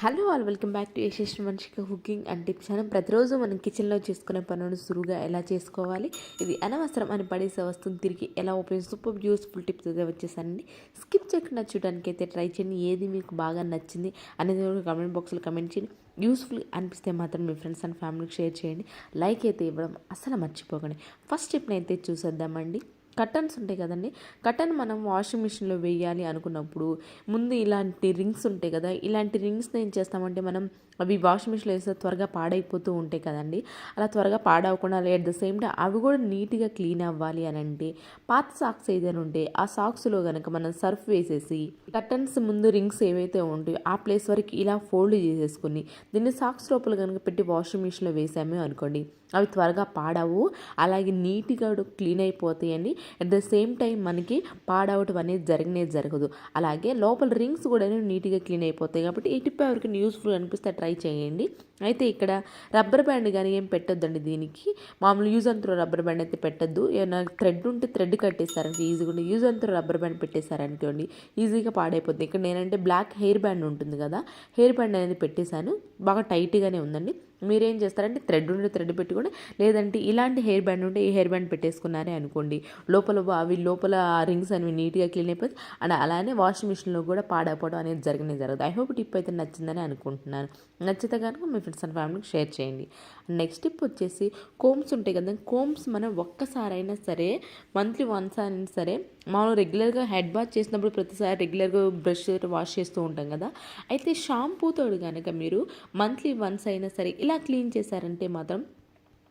Hello all welcome back to Yashasvi మంచిగా cooking and tips అని ప్రతిరోజు మనం కిచెన్లో చేసుకునే పనులను సులువుగా ఎలా చేసుకోవాలి, ఇది అనవసరం అని పడేసే వస్తువుని తిరిగి ఎలా ఉపయోగించి సూపర్ యూస్ఫుల్ టిప్స్ అయితే వచ్చేసానండి. స్కిప్ చేయకుండా చూడడానికి అయితే ట్రై చేయండి. ఏది మీకు బాగా నచ్చింది అనేది కామెంట్ బాక్స్లో కమెంట్ చేయండి. యూస్ఫుల్ అనిపిస్తే మాత్రం మీ ఫ్రెండ్స్ అండ్ ఫ్యామిలీకి షేర్ చేయండి. లైక్ అయితే ఇవ్వడం అసలు మర్చిపోకండి. ఫస్ట్ టిప్ని అయితే చూసేద్దామండి. కర్టన్స్ ఉంటాయి కదండి, కర్టన్ మనం వాషింగ్ మిషన్లో వేయాలి అనుకున్నప్పుడు ముందు ఇలాంటి రింగ్స్ ఉంటాయి కదా, ఇలాంటి రింగ్స్ని ఏం చేస్తామంటే మనం అవి వాషింగ్ మిషన్లో వేస్తే త్వరగా పాడైపోతూ ఉంటాయి కదండి. అలా త్వరగా పాడవకుండా ఎట్ ద సేమ్ టైం అవి కూడా నీట్గా క్లీన్ అవ్వాలి అని అంటే పాత సాక్స్ ఏదైనా ఉంటే ఆ సాక్స్లో కనుక మనం సర్ఫ్ వేసేసి కర్టన్స్ ముందు రింగ్స్ ఏవైతే ఉంటాయో ఆ ప్లేస్ వరకు ఇలా ఫోల్డ్ చేసేసుకుని దీన్ని సాక్స్ లోపల కనుక పెట్టి వాషింగ్ మిషన్లో వేసామే అనుకోండి, అవి త్వరగా పాడవు, అలాగే నీట్గా క్లీన్ అయిపోతాయండి. అట్ ద సేమ్ టైం మనకి పాడవటం అనేది జరగదు. అలాగే లోపల రింగ్స్ కూడా నీట్గా క్లీన్ అయిపోతాయి. కాబట్టి ఈ టిప్ ఎవరికి యూస్ఫుల్ అనిపిస్తే ట్రై చేయండి. అయితే ఇక్కడ రబ్బర్ బ్యాండ్ కానీ ఏం పెట్టొద్దండి, దీనికి మామూలు use and throw rubber band అయితే పెట్టద్దు. ఏమైనా థ్రెడ్ ఉంటే థ్రెడ్ కట్టేస్తారంటే ఈజీగా ఉంటుంది. Use and throw rubber band పెట్టేశారనుకోండి ఈజీగా పాడైపోతుంది. ఇక్కడ నేనంటే బ్లాక్ హెయిర్ బ్యాండ్ ఉంటుంది కదా, హెయిర్ బ్యాండ్ అనేది పెట్టేశాను, బాగా టైట్గానే ఉందండి. మీరేం చేస్తారంటే థ్రెడ్ ఉంటే థ్రెడ్ పెట్టుకోండి, లేదంటే ఇలాంటి హెయిర్ బ్యాండ్ ఉంటే ఈ హెయిర్ బ్యాండ్ పెట్టేసుకున్నారే అనుకోండి, లోపల రింగ్స్ అనేవి నీట్గా క్లీన్ అయిపోతుంది. అండ్ అలానే వాషింగ్ మిషన్లో కూడా పాడైపోవడం అనేది జరగదు. ఐ హోప్ టిప్ అయితే నచ్చిందని అనుకుంటున్నాను. నచ్చితే కనుక మీ ఫ్రెండ్స్ అండ్ ఫ్యామిలీకి షేర్ చేయండి. నెక్స్ట్ టిప్ వచ్చేసి కోమ్స్ ఉంటాయి కదా, కోమ్స్ మనం ఒక్కసారైనా సరే మంత్లీ వన్స్ అయినా సరే మనం రెగ్యులర్గా హెడ్ బాత్ చేసినప్పుడు ప్రతిసారి రెగ్యులర్గా బ్రష్ వాష్ చేస్తూ ఉంటాం కదా, అయితే షాంపూతో కనుక మీరు మంత్లీ వన్స్ అయినా సరే ఇలా క్లీన్ చేశారంటే మాత్రం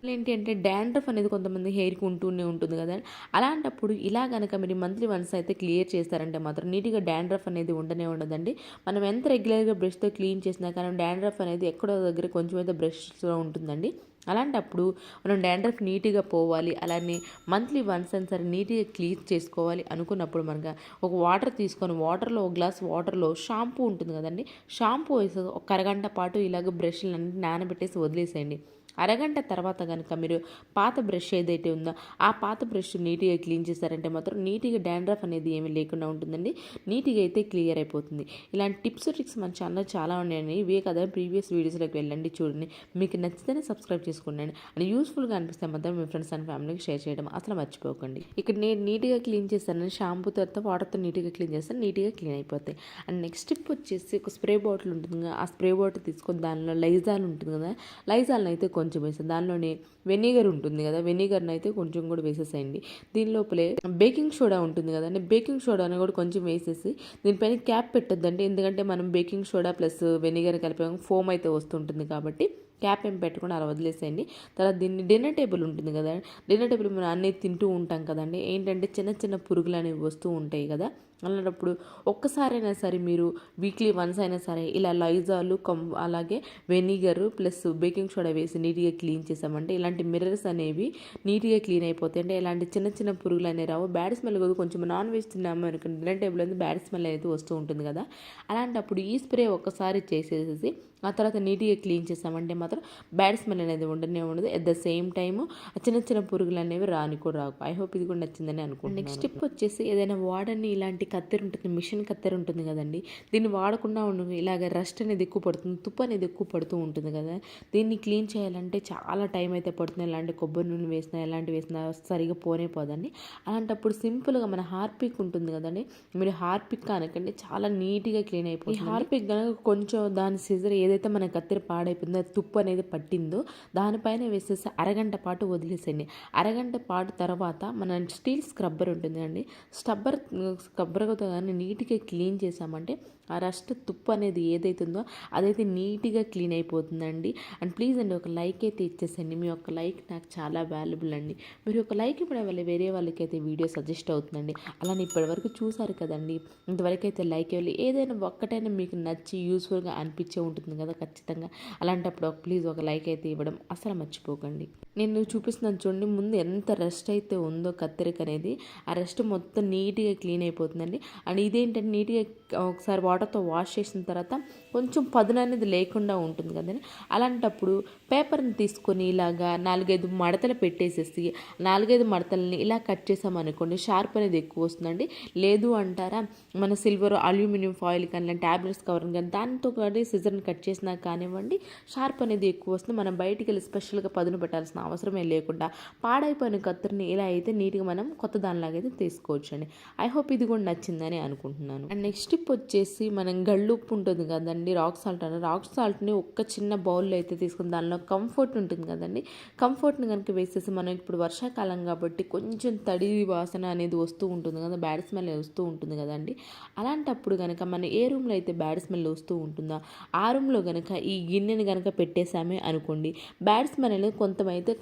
ఏంటి అంటే డాండ్రఫ్ అనేది కొంతమంది హెయిర్కి ఉంటూనే ఉంటుంది కదా, అలాంటప్పుడు ఇలా కనుక మీరు మంత్లీ వన్స్ అయితే క్లియర్ చేస్తారంటే మాత్రం నీట్గా డాండ్రఫ్ అనేది ఉండదండి. మనం ఎంత రెగ్యులర్గా బ్రష్తో క్లీన్ చేసినా కానీ డాండ్రఫ్ అనేది ఎక్కడో దగ్గర కొంచెం అయితే బ్రష్లో ఉంటుందండి. అలాంటప్పుడు మనం డాండ్రఫ్ నీట్గా పోవాలి, అలానే మంత్లీ వన్స్ అని సరే నీట్గా క్లీన్ చేసుకోవాలి అనుకున్నప్పుడు మనకు ఒక వాటర్ తీసుకొని వాటర్లో ఒక గ్లాస్ వాటర్లో షాంపూ ఉంటుంది కదండి, షాంపూ వేసి ఒక అరగంట పాటు ఇలాగ బ్రష్లన్నీ నానబెట్టేసి వదిలేసేయండి. అరగంట తర్వాత కనుక మీరు పాత బ్రష్ ఏదైతే ఉందో ఆ పాత బ్రష్ నీట్గా క్లీన్ చేశారంటే మాత్రం నీట్గా డాండ్రఫ్ అనేది ఏమీ లేకుండా ఉంటుందండి, నీట్గా అయితే క్లియర్ అయిపోతుంది. ఇలాంటి టిప్స్ ట్రిక్స్ మన ఛానల్ చాలా ఉన్నాయండి. ఇవే కదా ప్రీవియస్ వీడియోస్లోకి వెళ్ళండి, చూడండి. మీకు నచ్చితేనే సబ్స్క్రైబ్ చేసుకోండి అని యూస్ఫుల్గా అనిపిస్తే మాత్రం మీ ఫ్రెండ్స్ అండ్ ఫ్యామిలీకి షేర్ చేయడం అసలు మర్చిపోకండి. ఇక్కడ నేను నీట్గా క్లీన్ చేస్తాను, షాంపూ తర్వాత వాటర్తో నీట్గా క్లీన్ చేస్తాను, నీట్గా క్లీన్ అయిపోతాయి. అండ్ నెక్స్ట్ టిప్ వచ్చేసి ఒక స్ప్రే బాటిల్ ఉంటుంది కదా, ఆ స్ప్రే బాటిల్ తీసుకొని దానిలో లైజాల్ ఉంటుంది కదా, లైజాల్ని అయితే కొంచెం వేసాను, దానిలోనే వెనిగర్ ఉంటుంది కదా, వెనిగర్ని అయితే కొంచెం కూడా వేసేసేయండి. దీని లోపలే బేకింగ్ సోడా ఉంటుంది కదండి, బేకింగ్ సోడాని కూడా కొంచెం వేసేసి దీనిపైన క్యాప్ పెట్టొద్దండి, ఎందుకంటే మనం బేకింగ్ సోడా ప్లస్ వెనిగర్ కలిపి ఫోమ్ అయితే వస్తుంటుంది కాబట్టి క్యాప్ ఏం పెట్టకుండా అలా వదిలేసేయండి. తర్వాత దీన్ని డిన్నర్ టేబుల్ ఉంటుంది కదా, డిన్నర్ టేబుల్ మనం అన్నీ తింటూ ఉంటాం కదండి, ఏంటంటే చిన్న చిన్న పురుగులు అనేవి వస్తూ ఉంటాయి కదా, అలాంటప్పుడు ఒక్కసారైనా సరే మీరు వీక్లీ వన్స్ అయినా సరే ఇలా లైజాలు అలాగే వెనిగర్ ప్లస్ బేకింగ్ సోడా వేసి నీట్గా క్లీన్ చేసామంటే ఇలాంటి మిర్రర్స్ అనేవి నీట్గా క్లీన్ అయిపోతాయి. అంటే ఇలాంటి చిన్న చిన్న పురుగులు అనేవి రావు. బ్యాడ్ స్మెల్ కూడా కొంచెం నాన్ వెజ్ తిన్నాము అనుకోండి, డిన్నర్ టేబుల్ అనేది బ్యాడ్ స్మెల్ అనేది వస్తూ ఉంటుంది కదా, అలాంటప్పుడు ఈ స్ప్రే ఒక్కసారి చేసేసి ఆ తర్వాత నీట్గా క్లీన్ చేసామంటే మాత్రం బ్యాడ్ స్మెల్ అనేది ఉండదు. అట్ ద సేమ్ టైము చిన్న చిన్న పురుగులు అనేవి రావు. ఐ హోప్ ఇది కూడా నచ్చిందని అనుకుంటున్నాను. నెక్స్ట్ టిప్ వచ్చేసి ఏదైనా వాడని ఇలాంటి కత్తెర ఉంటుంది, మిషన్ కత్తెర ఉంటుంది కదండి, దీన్ని వాడకుండా ఉండదు, ఇలాగ రస్ట్ అనేది ఎక్కువ పడుతుంది, తుప్పు అనేది ఎక్కువ పడుతూ ఉంటుంది కదా, దీన్ని క్లీన్ చేయాలంటే చాలా టైం అయితే పడుతుంది. ఇలాంటి కొబ్బరి నూనె వేసినా ఎలాంటి వేసినా సరిగా పోదండి. అలాంటప్పుడు సింపుల్గా మన హార్పిక్ ఉంటుంది కదండి, మీరు హార్పిక్ అనకండి చాలా నీట్గా క్లీన్ అయిపోతుంది. హార్పిక్ కనుక కొంచెం దాని సిజర్ ఏదైతే మన కత్తెర పాడైపోయిందో తుప్పు అనేది పట్టిందో దానిపైన వేసేసి అరగంట పాటు వదిలేసేయండి. అరగంట పాటు తర్వాత మన స్టీల్ స్క్రబ్బర్ ఉంటుంది అండి, స్క్రబ్బర్తో కానీ నీట్గా క్లీన్ చేసామంటే ఆ రస్ట్ తుప్పు అనేది ఏదైతే ఉందో అదైతే నీట్గా క్లీన్ అయిపోతుందండి. అండ్ ప్లీజ్ అండి ఒక లైక్ అయితే ఇచ్చేసండి, మీ యొక్క లైక్ నాకు చాలా వాల్యుబుల్ అండి. మీరు ఒక లైక్ ఇవ్వడం వల్ల వేరే వాళ్ళకి అయితే వీడియో సజెస్ట్ అవుతుందండి. అలానే ఇప్పటివరకు చూసారు కదండి, ఇంతవరకు అయితే లైక్ ఇవ్వాలి. ఏదైనా ఒక్కటైనా మీకు నచ్చి యూస్ఫుల్గా అనిపించే ఉంటుంది కదా ఖచ్చితంగా, అలాంటప్పుడు ప్లీజ్ ఒక లైక్ అయితే ఇవ్వడం అసలు మర్చిపోకండి. నేను చూపిస్తున్నాను చూడండి, ముందు ఎంత రస్ట్ అయితే ఉందో కత్తెరక అనేది, ఆ రస్ట్ మొత్తం నీట్గా క్లీన్ అయిపోతుందండి. అండ్ ఇదేంటంటే నీట్గా ఒకసారి వాటర్తో వాష్ చేసిన తర్వాత కొంచెం పదును అనేది లేకుండా ఉంటుంది కదండి. అలాంటప్పుడు పేపర్ని తీసుకొని ఇలాగా 4-5 మడతలు పెట్టేసేసి 4-5 మడతలని ఇలా కట్ చేసామనుకోండి, షార్ప్ అనేది ఎక్కువ వస్తుందండి. లేదు అంటారా, మన సిల్వర్ అల్యూమినియం ఫాయిల్ కానీ ట్యాబ్లెట్స్ కవర్ కానీ దాంతో కానీ సిజర్ని కట్ చేసినా కానివ్వండి, షార్ప్ అనేది ఎక్కువ వస్తుంది. మనం బయటికి వెళ్ళి స్పెషల్గా పదును పెట్టాల్సిన అవసరమే లేకుండా పాడైపోయిన కత్తెరని ఇలా అయితే నీట్గా మనం కొత్త దానిలాగా అయితే తీసుకోవచ్చు అండి. ఐ హోప్ ఇది కూడా నచ్చిందని అనుకుంటున్నాను. అండ్ నెక్స్ట్ టిప్ వచ్చేసి, మనం గళ్ళుప్పు ఉంటుంది కదండి, రాక్ సాల్ట్ అని, రాక్ సాల్ట్ని ఒక్క చిన్న బౌల్లో అయితే తీసుకుని దానిలో కంఫర్ట్ ఉంటుంది కదండి, కంఫర్ట్ని కనుక వేసేసి, మనం ఇప్పుడు వర్షాకాలం కాబట్టి కొంచెం తడి వాసన అనేది వస్తూ ఉంటుంది కదా, బ్యాడ్ స్మెల్ వస్తూ ఉంటుంది కదండి. అలాంటప్పుడు కనుక మనం ఏ రూమ్లో అయితే బ్యాడ్ స్మెల్ వస్తూ ఉంటుందో ఆ రూమ్లో కనుక ఈ గిన్నెని కనుక పెట్టేసామే అనుకోండి, బ్యాడ్ స్మెల్ అనేది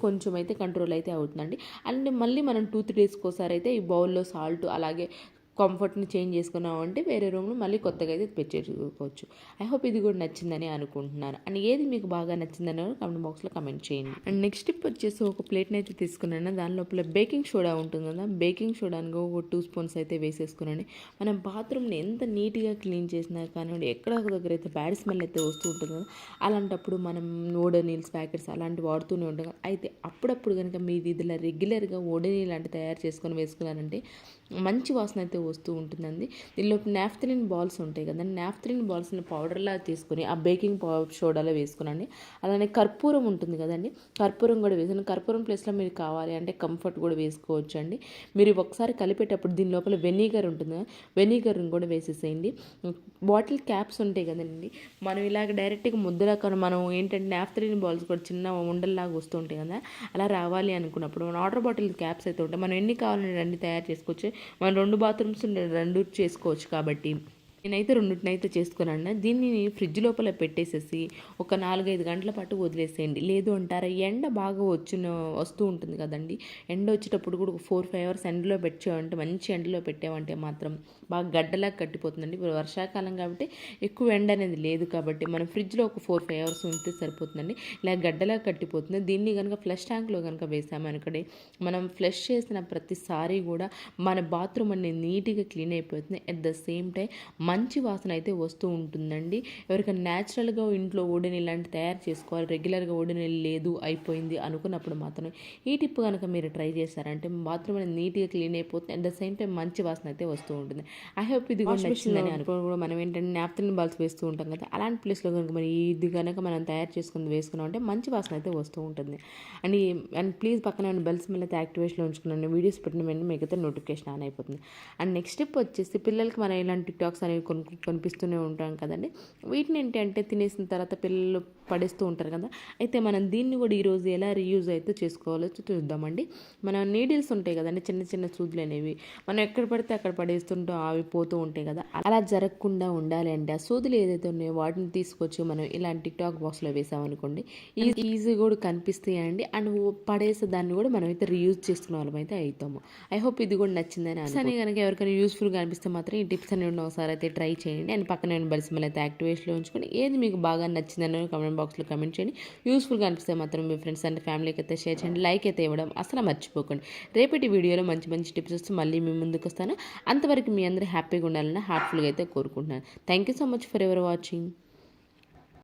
కొంచెం అయితే కంట్రోల్ అయితే అవుతుందండి. అండ్ మళ్ళీ మనం 2-3 డేస్కి ఒకసారి అయితే ఈ బౌల్లో సాల్ట్ అలాగే కంఫర్ట్ని చేంజ్ చేసుకున్నామంటే వేరే రూమ్లో మళ్ళీ కొత్తగా అయితే పెంచేసుకోవచ్చు. ఐ హోప్ ఇది కూడా నచ్చిందని అనుకుంటున్నాను. అండ్ ఏది మీకు బాగా నచ్చిందని కామెంట్ బాక్స్లో కమెంట్ చేయండి. అండ్ నెక్స్ట్ టిప్ వచ్చేసి, ఒక ప్లేట్ని అయితే తీసుకున్నాను, దాని లోపల బేకింగ్ సోడా ఉంటుంది కదా, బేకింగ్ సోడాని ఒక 2 స్పూన్స్ అయితే వేసేసుకున్నాను. మనం బాత్రూమ్ని ఎంత నీట్గా క్లీన్ చేసినా కానివ్వండి, ఎక్కడ ఒక దగ్గర అయితే బ్యాడ్ స్మెల్ అయితే వస్తూ ఉంటుంది కదా, అలాంటప్పుడు మనం ఓడోనిల్స్ ప్యాకెట్స్ అలాంటివి వాడుతూనే ఉంటాం కదా. అయితే అప్పుడప్పుడు కనుక మీది ఇదిలా రెగ్యులర్గా ఓడోనిల్ లాంటి తయారు చేసుకొని వేసుకున్నారంటే మంచి వాసన అయితే వస్తూ ఉంటుందండి. దీనిలో నాఫ్థలిన్ బాల్స్ ఉంటాయి కదండి, నాఫ్థలిన్ బాల్స్ని పౌడర్లా తీసుకొని ఆ బేకింగ్ సోడాలో వేసుకునండి. అలానే కర్పూరం ఉంటుంది కదండి, కర్పూరం కూడా వేసాను. కర్పూరం ప్లేస్లో మీరు కావాలి అంటే కంఫర్ట్ కూడా వేసుకోవచ్చు అండి. మీరు ఒకసారి కలిపేటప్పుడు దీని లోపల వెనిగర్ ఉంటుంది కదా, వెనిగర్ని కూడా వేసేసేయండి. బాటిల్ క్యాప్స్ ఉంటాయి కదండి, మనం ఇలాగ డైరెక్ట్గా ముద్దలా మనం ఏంటంటే నాఫ్థలిన్ బాల్స్ కూడా చిన్న ఉండల్లాగా వస్తూ ఉంటాయి కదా, అలా రావాలి అనుకున్నప్పుడు మన వాటర్ బాటిల్ క్యాప్స్ అయితే ఉంటాయి, మనం ఎన్ని కావాలంటే అన్ని తయారు చేసుకోవచ్చు. మనం 2 బాత్రూమ్స్ 2 చేసుకోవచ్చు కాబట్టి నేనైతే రెండుటినైతే చేసుకున్నాను. దీన్ని ఫ్రిడ్జ్ లోపల పెట్టేసేసి ఒక 4-5 గంటల పాటు వదిలేసేయండి. లేదు అంటారా, ఎండ బాగా వస్తూ ఉంటుంది కదండి, ఎండ వచ్చేటప్పుడు కూడా ఒక 4-5 అవర్స్ ఎండలో పెట్టామంటే, మంచి ఎండలో పెట్టామంటే మాత్రం బాగా గడ్డలాగా కట్టిపోతుందండి. ఇప్పుడు వర్షాకాలం కాబట్టి ఎక్కువ ఎండ అనేది లేదు కాబట్టి మనం ఫ్రిడ్జ్లో ఒక 4-5 అవర్స్ ఉంటే సరిపోతుందండి. ఇలా గడ్డలాగా కట్టిపోతుంది. దీన్ని కనుక ఫ్లష్ ట్యాంక్లో కనుక వేసామనుకోండి, మనం ఫ్లష్ చేసిన ప్రతిసారి కూడా మన బాత్రూమ్ అనేది నీట్గా క్లీన్ అయిపోతుంది. అట్ ద సేమ్ టైం మంచి వాసన అయితే వస్తూ ఉంటుందండి. ఎవరికైనా న్యాచురల్గా ఇంట్లో ఓడి నీళ్ళు లాంటి తయారు చేసుకోవాలి, రెగ్యులర్గా ఓడి నీళ్ళు లేదు అయిపోయింది అనుకున్నప్పుడు మాత్రం ఈ టిప్ కనుక మీరు ట్రై చేశారంటే బాత్రూమ్ అనేది నీట్గా క్లీన్ అయిపోతుంది. అట్ ద సేమ్ టైం మంచి వాసన అయితే వస్తూ ఉంటుంది. ఐ హోప్ ఇది కూడా నచ్చిందని అనుకో. మనం ఏంటంటే నాప్కిన్ బాల్స్ వేస్తూ ఉంటాం కదా, అలాంటి ప్లేస్లో కనుక మరి ఇది కనుక మనం తయారు చేసుకుని వేసుకున్నాం అంటే మంచి వాసన అయితే వస్తూ ఉంటుంది. అండ్ ప్లీజ్ పక్కన బెల్ స్మెల్ అయితే యాక్టివేషన్లో ఉంచుకున్నాను. వీడియోస్ పెట్టిన వెంటనే మిగతా నోటిఫికేషన్ ఆన్ అయిపోతుంది. అండ్ నెక్స్ట్ స్టెప్ వచ్చేసి, పిల్లలకి మనం ఇలాంటి టిక్టాక్స్ అనేవి కొనిపిస్తూనే ఉంటాం కదండి. వీటిని ఏంటంటే తినేసిన తర్వాత పిల్లలు పడేస్తూ ఉంటారు కదా, అయితే మనం దీన్ని కూడా ఈరోజు ఎలా రీయూజ్ అయితే చేసుకోవాలో చూద్దామండి. మన నీడిల్స్ ఉంటాయి కదండి, చిన్న చిన్న సూదులు అనేవి మనం ఎక్కడ పడితే అక్కడ పడేస్తుంటాం, అవి పోతూ ఉంటాయి కదా, అలా జరగకుండా ఉండాలి అంటే ఆ సూదులు ఏదైతే ఉన్నాయో వాటిని తీసుకొచ్చి మనం ఇలాంటి టిక్టాక్ బాక్స్లో వేసామనుకోండి, ఈజీ కూడా కనిపిస్తాయండి. అండ్ పడేసే దాన్ని కూడా మనం అయితే రీయూజ్ చేసుకునే వాళ్ళం అయితే అవుతాము. ఐ హోప్ ఇది కూడా నచ్చిందని అని కనుక ఎవరికైనా యూస్ఫుల్గా అనిపిస్తే మాత్రం ఈ టిప్స్ అన్ని ఒకసారి అయితే ట్రై చేయండి. అండ్ పక్కన బెల్ సింబల్ అయితే యాక్టివేషన్లో ఉంచుకొని ఏది మీకు బాగా నచ్చిందని కామెంట్ బాక్స్లో కమెంట్ చేయండి. యూస్ఫుల్గా అనిపిస్తే మాత్రం మీ ఫ్రెండ్స్ అండ్ ఫ్యామిలీకి అయితే షేర్ చేయండి. లైక్ అయితే ఇవ్వడం అసలు మర్చిపోకండి. రేపటి వీడియోలో మంచి మంచి టిప్స్ వస్తే మళ్ళీ మీ ముందుకు వస్తాను. అంతవరకు మీ అందరూ హ్యాపీగా ఉండాలని హార్ట్ఫుల్గా అయితే కోరుకుంటున్నాను. Thank you so much for ever watching.